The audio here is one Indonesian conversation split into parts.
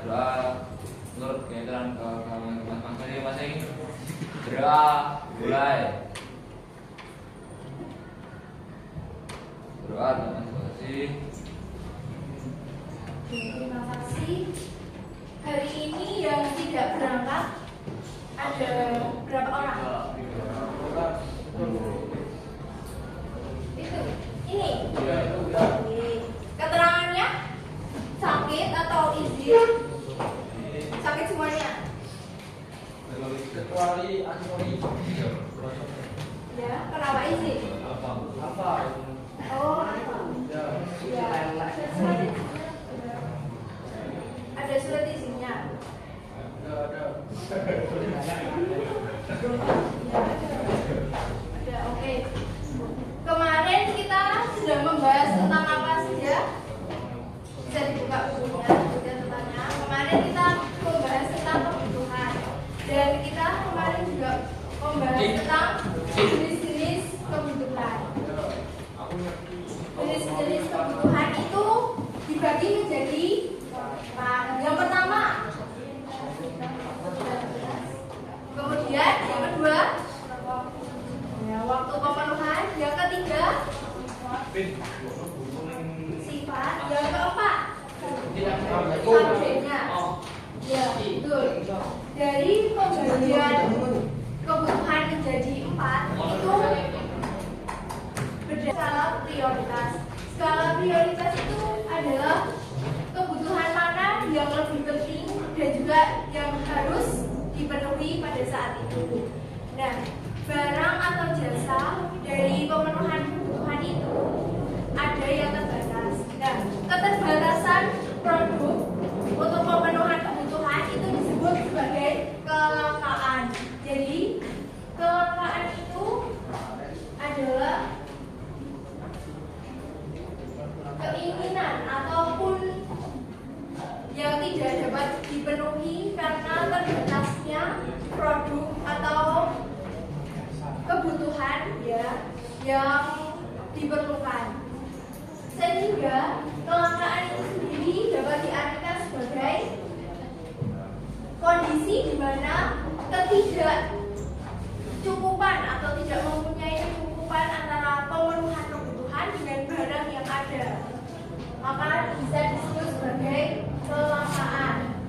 berdoa menurut keyakinan masing-masing. Berdoa mulai. Berdoa terima kasih. Terima kasih. Hari ini yang tidak berangkat ada berapa orang? Itu, ini. Oke. Keterangannya sakit atau izin? Sakit semuanya. Kecuali Antoni. Ya, kenapa izin? Apa? Oh, apa? Ya. Ada surat izinnya. Ada. Ada, oke. Kemarin kita sudah membahas tentang apa saja? Bisa dibuka bukunya, sudah tentangnya. Kemarin kita membahas tentang kebutuhan. Dan kita kemarin juga membahas tentang jenis-jenis kebutuhan. Jenis-jenis kebutuhan itu dibagi menjadi yang pertama, kemudian yang kedua waktu pemenuhan, yang ketiga sifat, yang keempat subjeknya. Ya, betul. Dari pembagian kebutuhan menjadi 4 itu berdasarkan skala prioritas. Skala prioritas itu adalah kebutuhan mana yang lebih penting dan juga yang harus dipenuhi pada saat itu. Nah, barang atau jasa dari pemenuhan kebutuhan itu ada yang terbatas. Nah, keterbatasan produk untuk pemenuhan kebutuhan itu disebut sebagai kelangkaan. Jadi, kelangkaan itu adalah keinginan ataupun yang tidak dapat dipenuhi karena terbatasnya produk atau kebutuhan ya yang diperlukan. Sehingga kelangkaan itu sendiri dapat diartikan sebagai kondisi di mana ketidakcukupan atau tidak mempunyai kecukupan antara pemenuhan kebutuhan dengan barang yang ada, maka bisa disebut sebagai kelangkaan.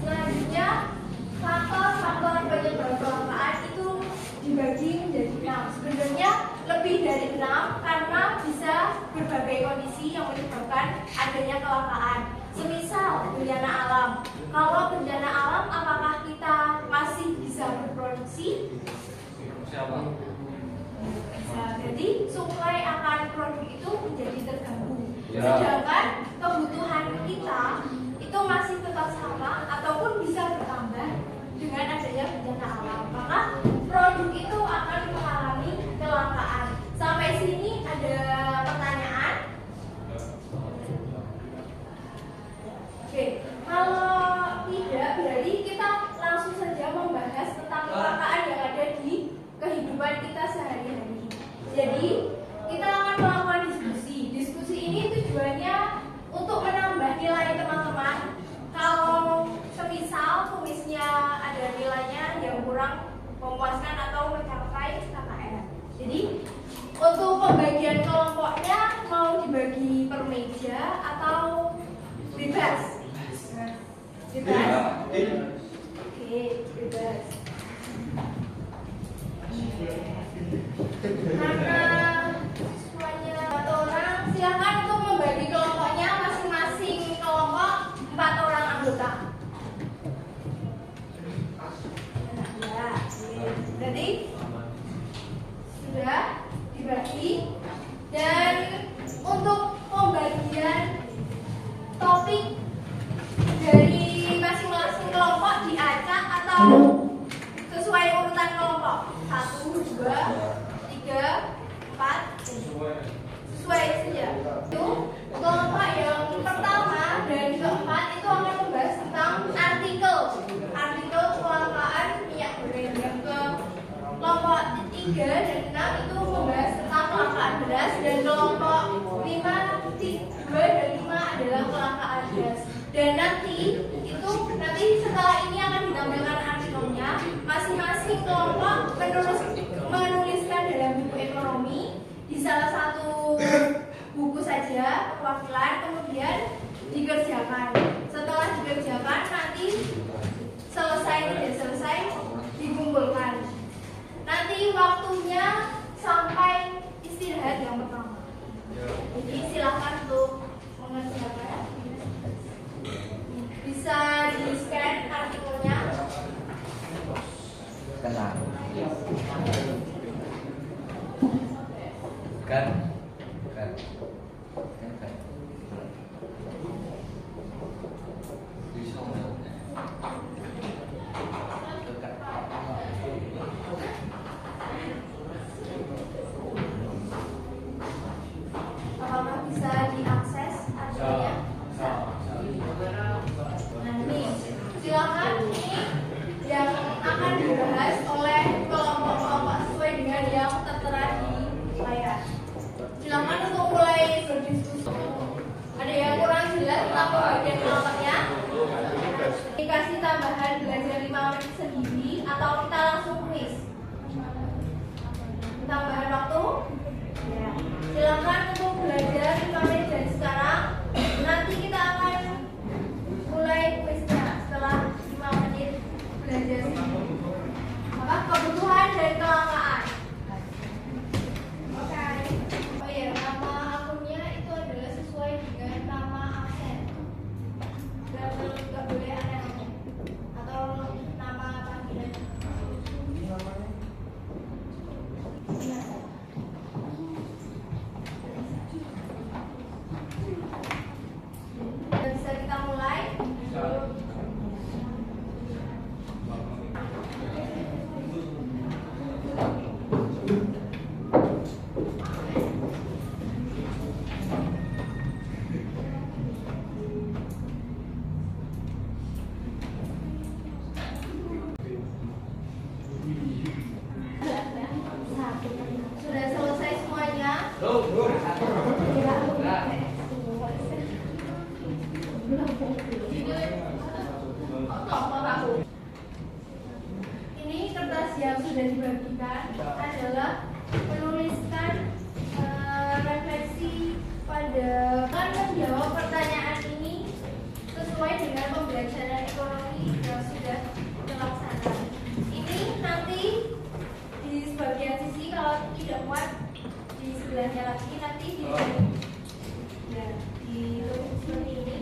Selanjutnya, faktor-faktor penyebab kelangkaan itu dibagi menjadi 6. Sebenarnya lebih dari 6 karena bisa berbagai kondisi yang menyebabkan adanya kelangkaan. Semisal bencana alam. Kalau bencana alam, apakah kita masih bisa berproduksi? Siapa? Bisa. Jadi suplai akan produk itu menjadi terganggu. Ya. Sedangkan kebutuhan kita itu masih tetap sama ataupun bisa bertambah dengan adanya bencana alam. Maka produk itu akan mengalami kelangkaan. Sampai sini ada pertanyaan? Oke, kalau tidak berarti kita langsung saja membahas tentang kelangkaan yang ada di kehidupan kita sehari-hari. Jadi kita akan melakukan diskusi. Diskusi ini tujuannya untuk menambah nilai teman-teman. Kalau semisal kuisnya ada nilainya yang kurang memuaskan atau mencapai KKM. Jadi untuk pembagian kelompoknya mau dibagi per meja atau bebas? Bebas. Oke, bebas. Karena semuanya 4 orang, silakan untuk membagi kelompoknya masing-masing kelompok 4 orang anggota. Ya, jadi sudah dibagi. Dan untuk pembagian topik dari masing-masing kelompok diacak atau sesuai urutan kelompok 1, 2, 3, 4 sesuai saja. Itu kelompok yang pertama dan keempat itu akan membahas tentang artikel kelangkaan minyak goreng. Yang ke kelompok 3 dan 6 itu membahas tentang kelangkaan beras, dan kelompok 5, 2 dan 5 adalah kelangkaan gas. Dan nanti setelah ini akan ditampilkan artikelnya. Masing-masing kelompok menuliskan dalam buku ekonomi di salah satu buku saja perwakilan, kemudian dikerjakan. Setelah dikerjakan nanti selesai tidak selesai dikumpulkan. Nanti waktunya sampai istirahat yang pertama. Jadi silahkan untuk mengerjakan. Bisa di-scan artikelnya. Tenang. Kan. Apakah bisa diakses artikelnya? Nah, ini silakan, ini yang akan dibahas oleh kelompok-kelompok sesuai dengan yang tertera di layar. Silakan untuk mulai berdiskusi. Ada yang kurang jelas tentang pembagian kelompoknya? Dikasih tambahan belajar 5 menit sendiri atau kita langsung quiz? Tambahan waktu? Ya. Silakan untuk belajar 5 menit dari sekarang. Nanti kita akan mulai kuisnya setelah 5 menit belajar. Apa? Kebutuhan dan kelangkaan. Oke. Oh iya, nama akunnya itu adalah sesuai dengan nama absen. Nggak boleh aneh-aneh. Atau nama panggilan. Iya. Bisa kita mulai. Sudah selesai semuanya? Ini kertas yang sudah dibagikan adalah menuliskan refleksi pada menjawab pertanyaan ini sesuai dengan pembelajaran ekonomi yang sudah terlaksana. Ini nanti di sebagian sisi, kalau tidak kuat di sebelahnya lagi nanti ditulis seperti ini.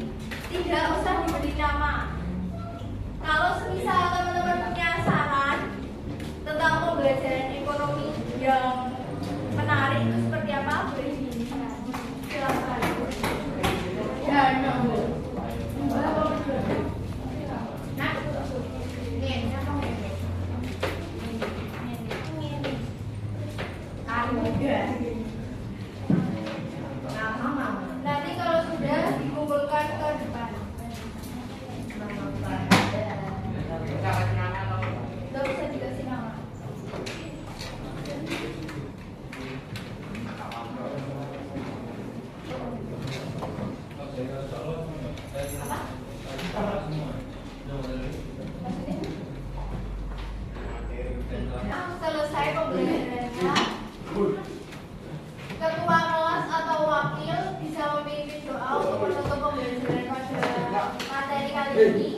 Tidak usah diberi nama. Kalau semisal teman-teman punya saran tentang pembelajaran ekonomi yang menarik itu seperti apa, boleh diinginkan. Silakan. Ya, no. Nah, ini siapa ini? Nanti kalau sudah dikumpulkan ke depan. Tidak usah dikasih nama. Selesai pembelajarannya, ketua kelas atau wakil bisa memimpin doa untuk menutup pembelajaran pada materi kali ini.